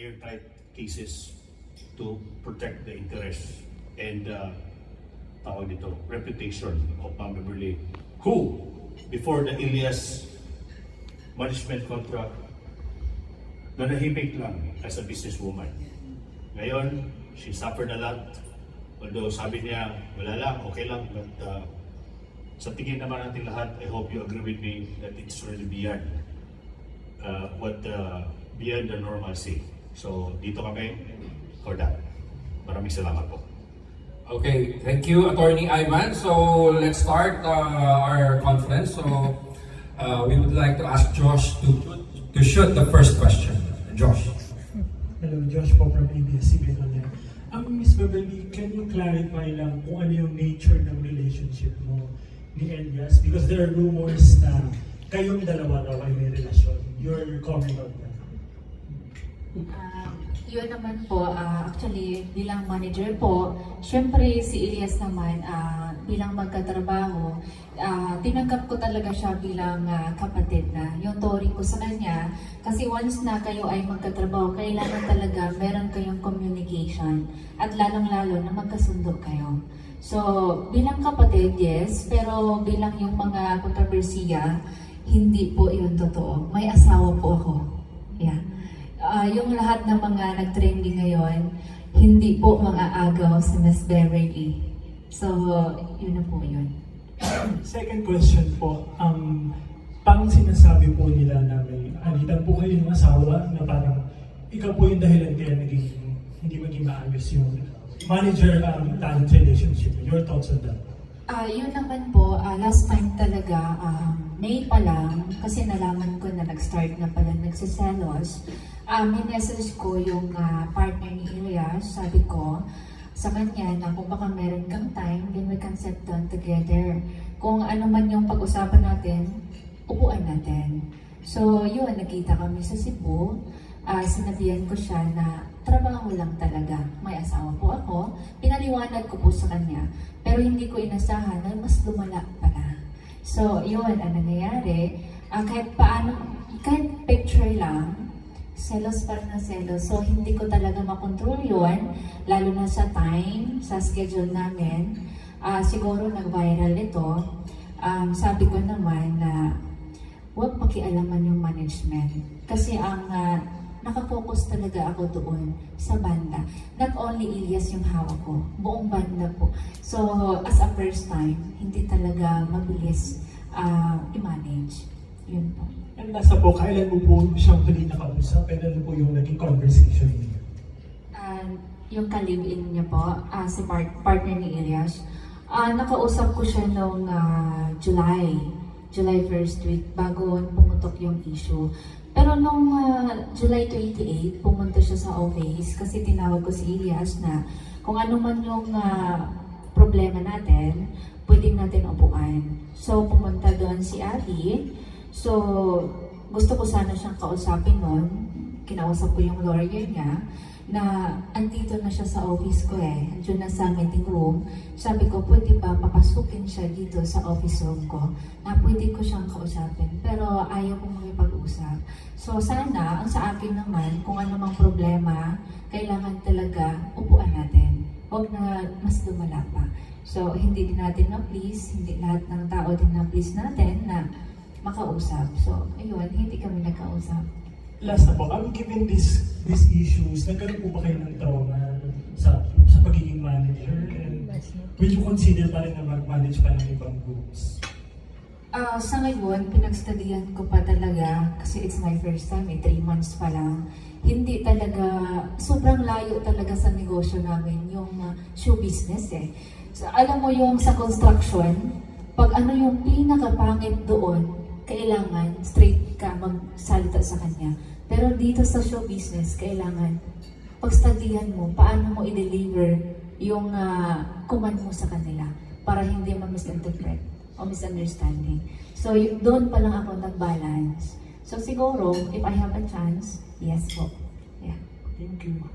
airtight cases to protect the interest and tawag dito, reputation of Ma'am Beverly, who before the Ilias management contract nanahimik lang as a businesswoman. Ngayon, she suffered a lot. Although sabi niya, wala lang, okay lang. But sa tingin naman natin lahat, I hope you agree with me that it's really beyond beyond the normalcy. So dito kami for that. Maraming salamat po. Okay, thank you, Attorney Ivan. So let's start our conference. So we would like to ask Josh to shoot the first question. Josh. Hello, Josh po from ABS-CBN. Ms. Beverly, can you clarify lang kung ano yung nature ng relationship mo ni Elias? Because there are rumors na kayong dalawa daw ay may relasyon. Your comment on that? Yun naman po, actually bilang manager po, syempre si Elias naman bilang magkatrabaho, tinanggap ko talaga siya bilang kapatid na. Yung turing ko sa kanya, kasi once na kayo ay magkatrabaho, kailangan talaga meron kayong communication at lalong-lalo na magkasundo kayo. So bilang kapatid, yes, pero bilang yung mga kontrobersiya, hindi po yun totoo. May asawa po ako. Yeah. Yung lahat ng mga nag-trending ngayon, hindi po mga agaw si Ms. Beverly. So, yun na po yun. Second question po, parang sinasabi po nila na may alitan po kayo ng asawa na parang ikaw po yung dahilan kaya hindi maging maayos yung manager-talent relationship. Your thoughts on that? Yun naman po, last time talaga, May pa lang, kasi nalaman ko na nag-start na pala nagsiselos. Minessage ko yung partner ni Elias, sabi ko sa kanya na kung baka meron kang time, then we can sit down together. Kung ano man yung pag-usapan natin, upuan natin. So yun, nakita kami sa Cebu. Sinabihan ko siya na trabaho lang talaga. May asawa po ako. Pinaliwanag ko po sa kanya. Pero hindi ko inasahan na mas lumala pala. So yun, ang nangyayari. Kahit paano, kahit picture lang, selos pa rin na selos. So hindi ko talaga makontrol yun. Lalo na sa time, sa schedule namin. Siguro nag-viral ito. Sabi ko naman na huwag pakialaman yung management. Kasi ang nakafocus talaga ako doon sa banda. Not only Elias yung hawak ko, buong banda po. So, as a first time, hindi talaga mabilis i-manage. Yun po. And nasa po, kailan mo po siyang huli nakausap? And ano po yung naging conversation niyo? Yung ka-live-in niya po, si partner ni Elias, nakausap ko siya noong July 1st week bago pumutok yung issue. Pero nung July 28, pumunta siya sa office kasi tinawag ko si Elias na kung ano man yung problema natin, pwedeng natin upuan. So pumunta doon si Abby. So gusto ko sana siyang kausapin noon. Kinausap ko yung lawyer niya na andito na siya sa office ko andun na sa meeting room. Sabi ko, pwede ba papasukin siya dito sa office room ko na pwede ko siyang kausapin, pero ayaw kong makipag-usap. So sana, ang sa akin naman, kung ano mang problema, kailangan talaga upuan natin. Huwag na mas lumala pa. So hindi din natin na-please, hindi lahat ng tao din na-please natin na makausap. So ayun, hindi kami nakausap. Last na po, given these issues, nagkaroon po ba kayo ng trauma sa pagiging manager? And will you consider pa rin na mag-manage pa ng ibang groups? Sa ngayon, pinag-studian ko pa talaga kasi it's my first time, 3 months pa lang. Hindi talaga, sobrang layo talaga sa negosyo namin, yung show business So, alam mo yung sa construction, pag ano yung pinakapangit doon, kailangan straight ka magsalita sa kanya. Pero dito sa show business, kailangan pagstudihan mo paano mo i-deliver yung command mo sa kanila para hindi ma-misinterpret o misunderstanding. So doon pa lang ako nag-balance. So siguro, if I have a chance, yes po. Yeah. Thank you.